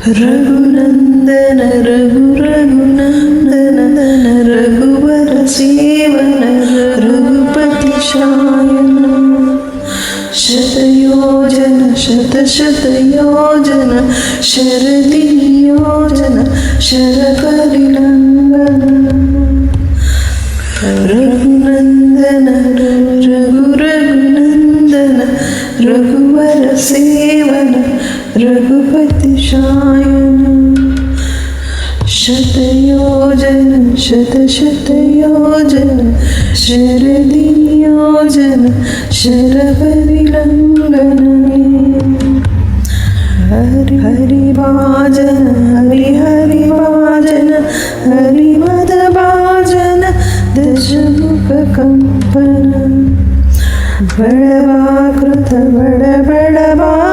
रघुनंदन रघु रघुनंदन रघुवर सेवन रघुपति शायन शतयोजन शतशतयोजन शरदि योजन शरपरिलंघन रघुनंदन रघु रघुनंदन रघुवर सेवन रघुपति शायन शतयोजन शतशतयोजन शरदि योजन शरपरिलंघन हरि हरि भाजन हरि हरि भाजन हरिमद भाजन दशमुख कंपन बड़वाकृत बड़ बड़वा